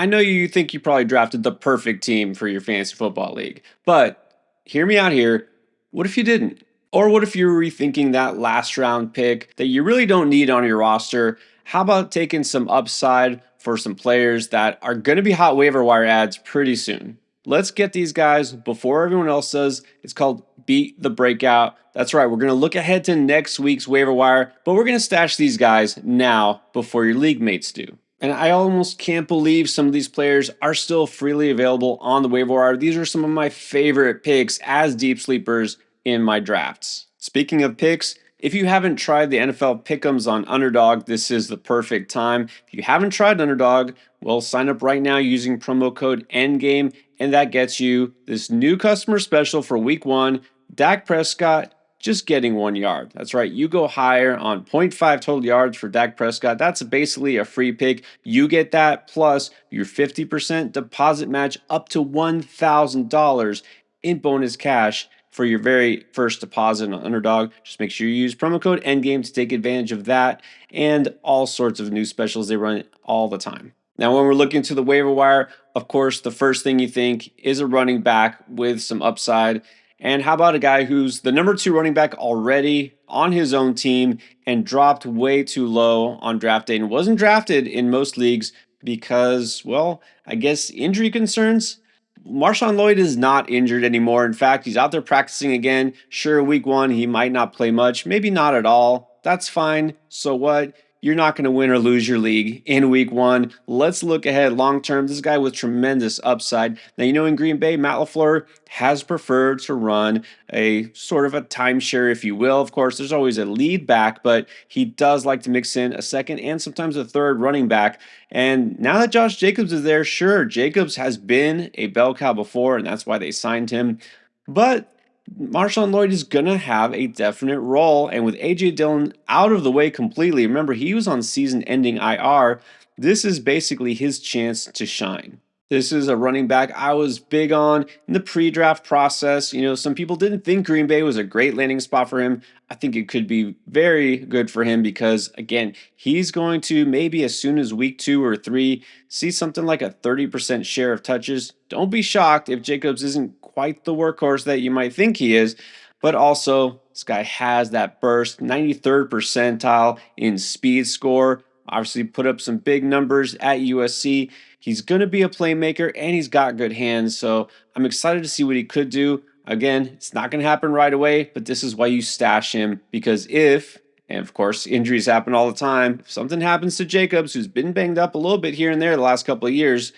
I know you think you probably drafted the perfect team for your fantasy football league, but hear me out here. What if you didn't? Or what if you're rethinking that last round pick that you really don't need on your roster? How about taking some upside for some players that are going to be hot waiver wire ads pretty soon? Let's get these guys before everyone else does. It's called Beat the Breakout. That's right. We're going to look ahead to next week's waiver wire, but we're going to stash these guys now before your league mates do. And I almost can't believe some of these players are still freely available on the waiver wire. These are some of my favorite picks as deep sleepers in my drafts. Speaking of picks, if you haven't tried the NFL Pick'ems on Underdog, this is the perfect time. If you haven't tried Underdog, well, sign up right now using promo code ENDGAME, and that gets you this new customer special for week 1, Dak Prescott just getting 1 yard. That's right. You go higher on 0.5 total yards for Dak Prescott. That's basically a free pick. You get that plus your 50% deposit match up to $1,000 in bonus cash for your very first deposit on Underdog. Just make sure you use promo code ENDGAME to take advantage of that and all sorts of new specials they run all the time. Now, when we're looking to the waiver wire, of course, the first thing you think is a running back with some upside. And how about a guy who's the number 2 running back already on his own team and dropped way too low on draft day and wasn't drafted in most leagues because, well, I guess injury concerns? Marshawn Lloyd is not injured anymore. In fact, he's out there practicing again. Sure, week 1, he might not play much, maybe not at all. That's fine. So what? You're not going to win or lose your league in week 1. Let's look ahead long term. This guy with tremendous upside. Now, in Green Bay, Matt LaFleur has preferred to run a sort of a timeshare, if you will. Of course, there's always a lead back, but he does like to mix in a second and sometimes a third running back. And now that Josh Jacobs is there, sure, Jacobs has been a bell cow before, and that's why they signed him. But Marshawn Lloyd is going to have a definite role. And with A.J. Dillon out of the way completely, remember, he was on season-ending IR. This is basically his chance to shine. This is a running back I was big on in the pre-draft process. Some people didn't think Green Bay was a great landing spot for him. I think it could be very good for him because, again, he's going to maybe as soon as week 2 or 3 see something like a 30% share of touches. Don't be shocked if Jacobs isn't quite the workhorse that you might think he is, but also this guy has that burst, 93rd percentile in speed score. Obviously put up some big numbers at USC. He's going to be a playmaker and he's got good hands. So I'm excited to see what he could do. Again, it's not going to happen right away, but this is why you stash him because and of course, injuries happen all the time. If something happens to Jacobs, who's been banged up a little bit here and there the last couple of years,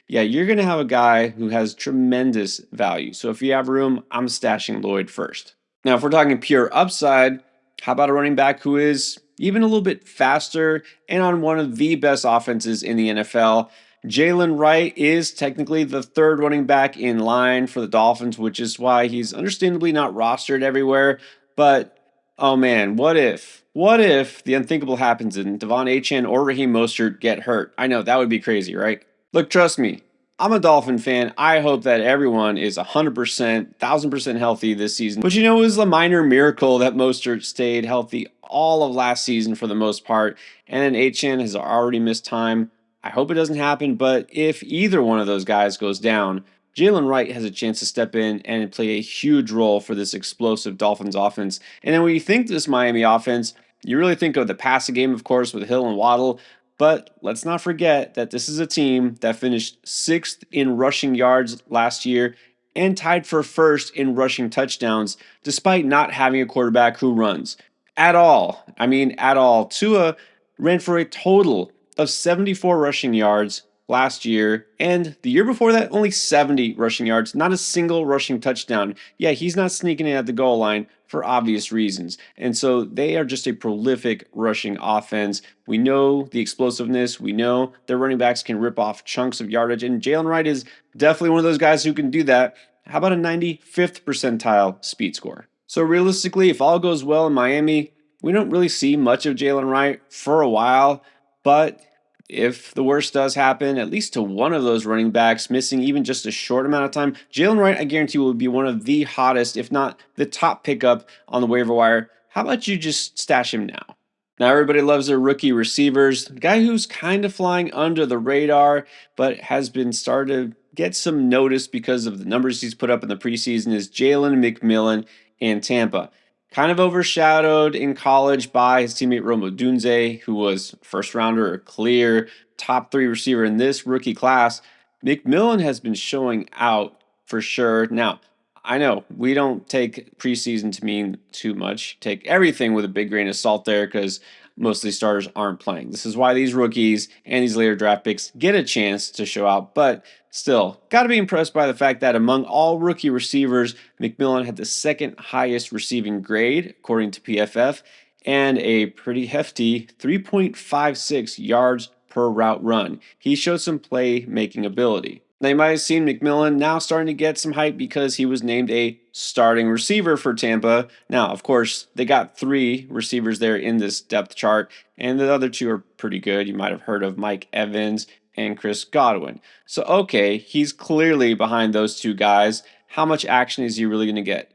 yeah, you're going to have a guy who has tremendous value. So if you have room, I'm stashing Lloyd first. Now, if we're talking pure upside, how about a running back who is even a little bit faster and on one of the best offenses in the NFL? Jaylen Wright is technically the 3rd running back in line for the Dolphins, which is why he's understandably not rostered everywhere. But, oh man, what if the unthinkable happens and Devon Achane or Raheem Mostert get hurt? I know, that would be crazy, right? Look, trust me, I'm a Dolphin fan. I hope that everyone is 100%, 1,000% healthy this season. But it was a minor miracle that Mostert stayed healthy all of last season for the most part. And then Achane has already missed time. I hope it doesn't happen, but if either one of those guys goes down, Jaylen Wright has a chance to step in and play a huge role for this explosive Dolphins offense. And then when you think this Miami offense, you really think of the passing game, of course, with Hill and Waddle. But let's not forget that this is a team that finished 6th in rushing yards last year and tied for 1st in rushing touchdowns, despite not having a quarterback who runs at all. I mean, at all. Tua ran for a total of 74 rushing yards last year, and the year before that, only 70 rushing yards, not a single rushing touchdown. Yeah, he's not sneaking in at the goal line for obvious reasons. And so they are just a prolific rushing offense. We know the explosiveness. We know their running backs can rip off chunks of yardage, and Jaylen Wright is definitely one of those guys who can do that. How about a 95th percentile speed score? So realistically, if all goes well in Miami, we don't really see much of Jaylen Wright for a while, but if the worst does happen, at least to one of those running backs missing even just a short amount of time, Jaylen Wright, I guarantee, will be one of the hottest, if not the top pickup on the waiver wire. How about you just stash him now? Now, everybody loves their rookie receivers. The guy who's kind of flying under the radar, but has been started to get some notice because of the numbers he's put up in the preseason is Jalen McMillan in Tampa. Kind of overshadowed in college by his teammate Rome Odunze, who was first rounder, a clear top three receiver in this rookie class. McMillan has been showing out for sure. Now, I know we don't take preseason to mean too much. Take everything with a big grain of salt there because most of these starters aren't playing. This is why these rookies and these later draft picks get a chance to show out. But still, got to be impressed by the fact that among all rookie receivers, McMillan had the second highest receiving grade, according to PFF, and a pretty hefty 3.56 yards per route run. He showed some playmaking ability. Now, you might have seen McMillan now starting to get some hype because he was named a starting receiver for Tampa. Now, of course, they got three receivers there in this depth chart, and the other two are pretty good. You might have heard of Mike Evans and Chris Godwin. So, okay, he's clearly behind those two guys. How much action is he really going to get?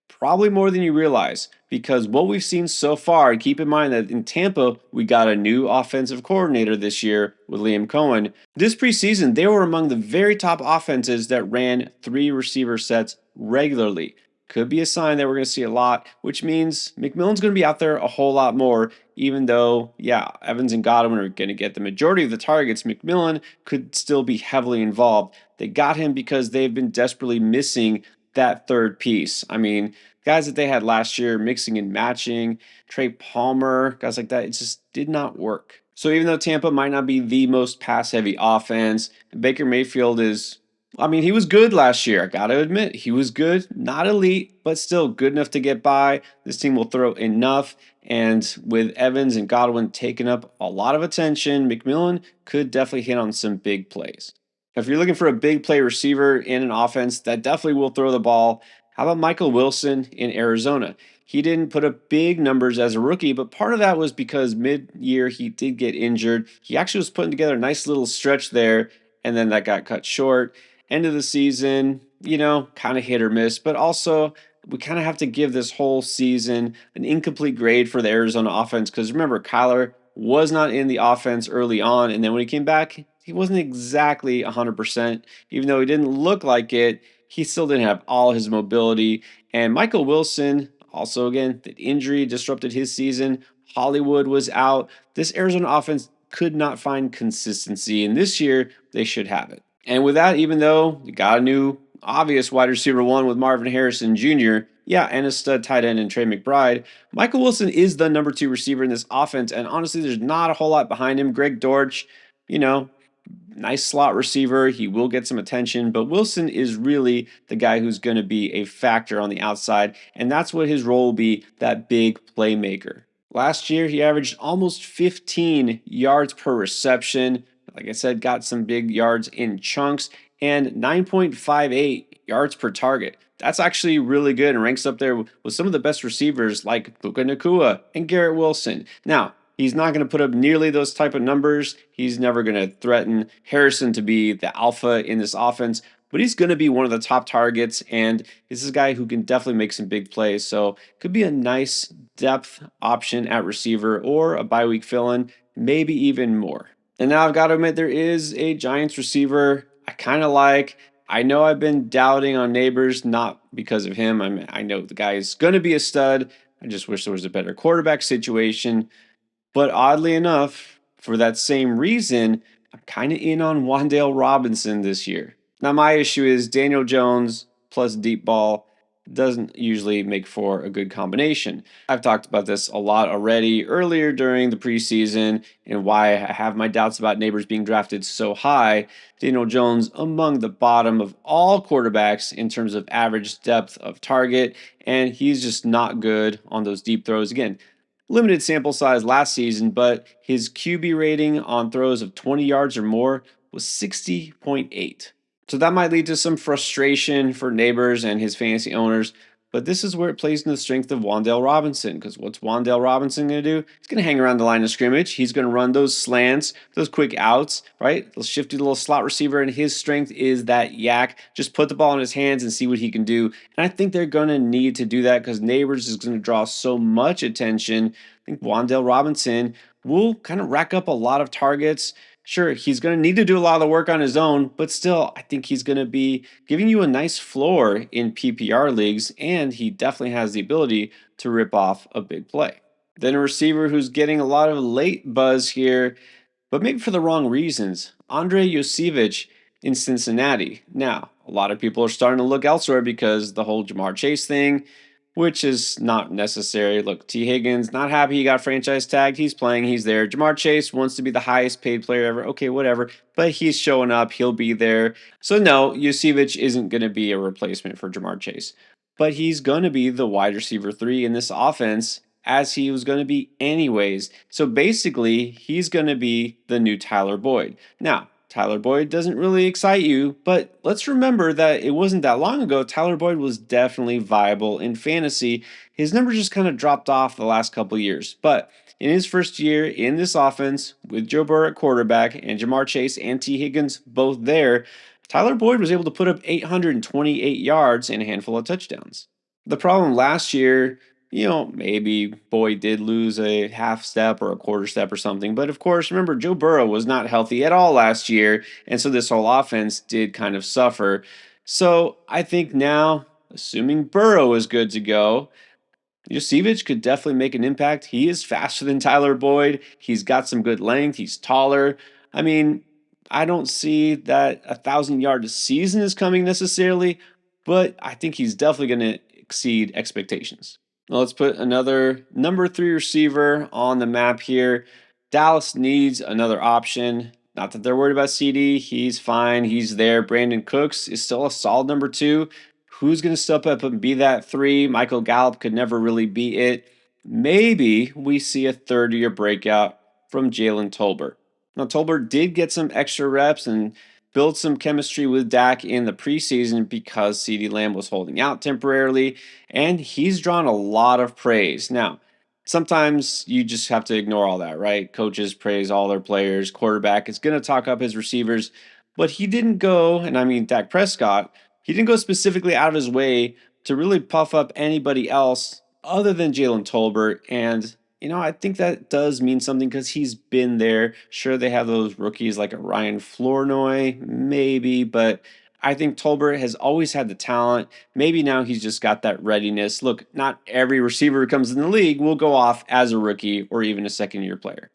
Probably more than you realize because what we've seen so far, and keep in mind that in Tampa, we got a new offensive coordinator this year with Liam Cohen. This preseason, they were among the very top offenses that ran three receiver sets regularly. Could be a sign that we're going to see a lot, which means McMillan's going to be out there a whole lot more, even though, yeah, Evans and Godwin are going to get the majority of the targets. McMillan could still be heavily involved. They got him because they've been desperately missing that third piece. I mean, guys that they had last year, mixing and matching, Trey Palmer, guys like that, it just did not work. So even though Tampa might not be the most pass heavy offense, Baker Mayfield is, I mean, he was good last year. I got to admit, he was good, not elite, but still good enough to get by. This team will throw enough. And with Evans and Godwin taking up a lot of attention, McMillan could definitely hit on some big plays. If you're looking for a big play receiver in an offense that definitely will throw the ball, how about Michael Wilson in Arizona? He didn't put up big numbers as a rookie, but part of that was because mid-year he did get injured. He actually was putting together a nice little stretch there, and then that got cut short. End of the season, kind of hit or miss, but also we kind of have to give this whole season an incomplete grade for the Arizona offense because remember, Kyler was not in the offense early on, and then when he came back, he wasn't exactly 100%. Even though he didn't look like it, he still didn't have all his mobility. And Michael Wilson, also again, the injury disrupted his season. Hollywood was out. This Arizona offense could not find consistency, and this year they should have it. And with that, even though you got a new obvious wide receiver one with Marvin Harrison Jr., yeah, and a stud tight end in Trey McBride, Michael Wilson is the number two receiver in this offense, and honestly, there's not a whole lot behind him. Greg Dortch, nice slot receiver. He will get some attention, but Wilson is really the guy who's going to be a factor on the outside, and that's what his role will be, that big playmaker. Last year, he averaged almost 15 yards per reception. Like I said, got some big yards in chunks and 9.58 yards per target. That's actually really good and ranks up there with some of the best receivers like Puka Nacua and Garrett Wilson. Now, he's not going to put up nearly those type of numbers. He's never going to threaten Harrison to be the alpha in this offense, but he's going to be one of the top targets, and this is a guy who can definitely make some big plays. So could be a nice depth option at receiver or a bye week fill-in, maybe even more. And now I've got to admit there is a Giants receiver I kind of like. I know I've been doubting on Neighbors, not because of him. I know the guy is going to be a stud. I just wish there was a better quarterback situation. But oddly enough, for that same reason, I'm kind of in on Wan'Dale Robinson this year. Now, my issue is Daniel Jones plus deep ball doesn't usually make for a good combination. I've talked about this a lot already earlier during the preseason and why I have my doubts about Neighbors being drafted so high. Daniel Jones among the bottom of all quarterbacks in terms of average depth of target, and he's just not good on those deep throws. Again, limited sample size last season, but his QB rating on throws of 20 yards or more was 60.8. So that might lead to some frustration for Neighbors and his fantasy owners, but this is where it plays into the strength of Wan'Dale Robinson, because what's Wan'Dale Robinson going to do? He's going to hang around the line of scrimmage. He's going to run those slants, those quick outs, right? They'll shift you little slot receiver, and his strength is that yak. Just put the ball in his hands and see what he can do. And I think they're going to need to do that because Neighbors is going to draw so much attention think Wan'Dale Robinson will kind of rack up a lot of targets. Sure, he's going to need to do a lot of the work on his own, but still, I think he's going to be giving you a nice floor in PPR leagues, and he definitely has the ability to rip off a big play. Then a receiver who's getting a lot of late buzz here, but maybe for the wrong reasons. Andrei Iosivas in Cincinnati. Now, a lot of people are starting to look elsewhere because the whole Jamar Chase thing, which is not necessary. Look, T. Higgins, not happy he got franchise tagged. He's playing, he's there. Jamar Chase wants to be the highest paid player ever. Okay, whatever. But he's showing up, he'll be there. So, no, Iosivas isn't going to be a replacement for Jamar Chase. But he's going to be the wide receiver 3 in this offense, as he was going to be anyways. So basically, he's going to be the new Tyler Boyd. Now, Tyler Boyd doesn't really excite you, but let's remember that it wasn't that long ago Tyler Boyd was definitely viable in fantasy. His numbers just kind of dropped off the last couple years. But in his first year in this offense, with Joe Burrow at quarterback and Jamar Chase and T. Higgins both there, Tyler Boyd was able to put up 828 yards and a handful of touchdowns. The problem last year, maybe Boyd did lose a half step or a quarter step or something. But of course, remember, Joe Burrow was not healthy at all last year. And so this whole offense did kind of suffer. So I think now, assuming Burrow is good to go, Iosivas could definitely make an impact. He is faster than Tyler Boyd. He's got some good length. He's taller. I mean, I don't see that 1,000-yard season is coming necessarily, but I think he's definitely going to exceed expectations. Now let's put another number 3 receiver on the map here. Dallas needs another option. Not that they're worried about CD. He's fine. He's there. Brandon Cooks is still a solid number 2. Who's going to step up and be that 3? Michael Gallup could never really be it. Maybe we see a third-year breakout from Jalen Tolbert. Now, Tolbert did get some extra reps and build some chemistry with Dak in the preseason because CeeDee Lamb was holding out temporarily, and he's drawn a lot of praise. Now, sometimes you just have to ignore all that, right? Coaches praise all their players, quarterback is going to talk up his receivers, but he didn't go, and I mean Dak Prescott, he didn't go specifically out of his way to really puff up anybody else other than Jalen Tolbert, and I think that does mean something because he's been there. Sure, they have those rookies like a Ryan Flournoy, maybe, but I think Tolbert has always had the talent. Maybe now he's just got that readiness. Look, not every receiver who comes in the league will go off as a rookie or even a second-year player.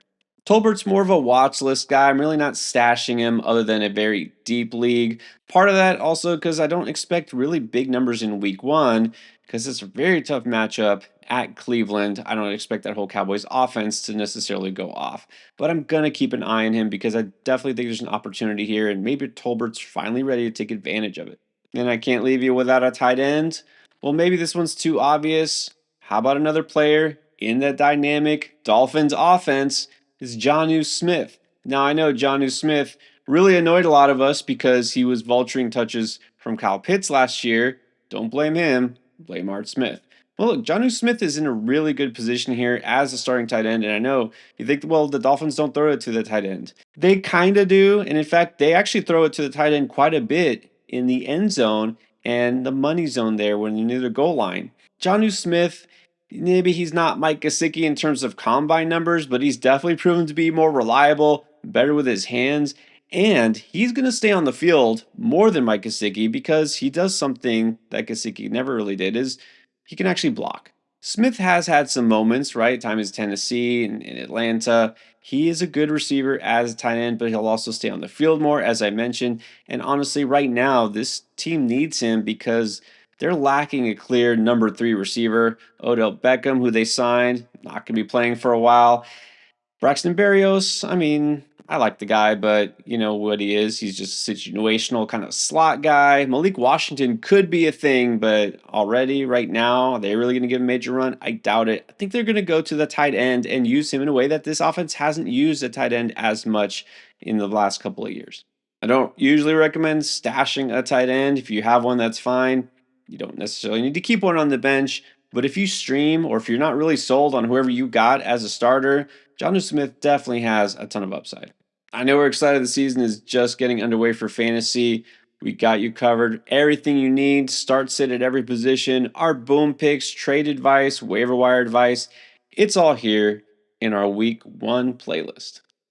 Tolbert's more of a watch list guy. I'm really not stashing him other than a very deep league. Part of that also because I don't expect really big numbers in week 1 because it's a very tough matchup at Cleveland. I don't expect that whole Cowboys offense to necessarily go off. But I'm going to keep an eye on him because I definitely think there's an opportunity here and maybe Tolbert's finally ready to take advantage of it. And I can't leave you without a tight end. Well, maybe this one's too obvious. How about another player in that dynamic Dolphins offense? Is Jonnu Smith. Now, I know Jonnu Smith really annoyed a lot of us because he was vulturing touches from Kyle Pitts last year. Don't blame him. Blame Art Smith. Well, look, Jonnu Smith is in a really good position here as a starting tight end, and I know you think, well, the Dolphins don't throw it to the tight end. They kind of do, and in fact, they actually throw it to the tight end quite a bit in the end zone and the money zone there when you're near the goal line. Jonnu Smith, maybe he's not Mike Gesicki in terms of combine numbers, but he's definitely proven to be more reliable, better with his hands, and he's going to stay on the field more than Mike Gesicki because he does something that Gesicki never really did, is he can actually block. Smith has had some moments, right? Time is Tennessee and in Atlanta. He is a good receiver as a tight end, but he'll also stay on the field more, as I mentioned. And honestly, right now, this team needs him because they're lacking a clear number 3 receiver. Odell Beckham, who they signed, not going to be playing for a while. Braxton Berrios, I mean, I like the guy, but you know what he is. He's just a situational kind of slot guy. Malik Washington could be a thing, but already, right now, are they really going to give him a major run? I doubt it. I think they're going to go to the tight end and use him in a way that this offense hasn't used a tight end as much in the last couple of years. I don't usually recommend stashing a tight end. If you have one, that's fine. You don't necessarily need to keep one on the bench, but if you stream or if you're not really sold on whoever you got as a starter, Jonnu Smith definitely has a ton of upside. I know we're excited the season is just getting underway for fantasy. We got you covered. Everything you need, start sit at every position, our boom picks, trade advice, waiver wire advice. It's all here in our week 1 playlist.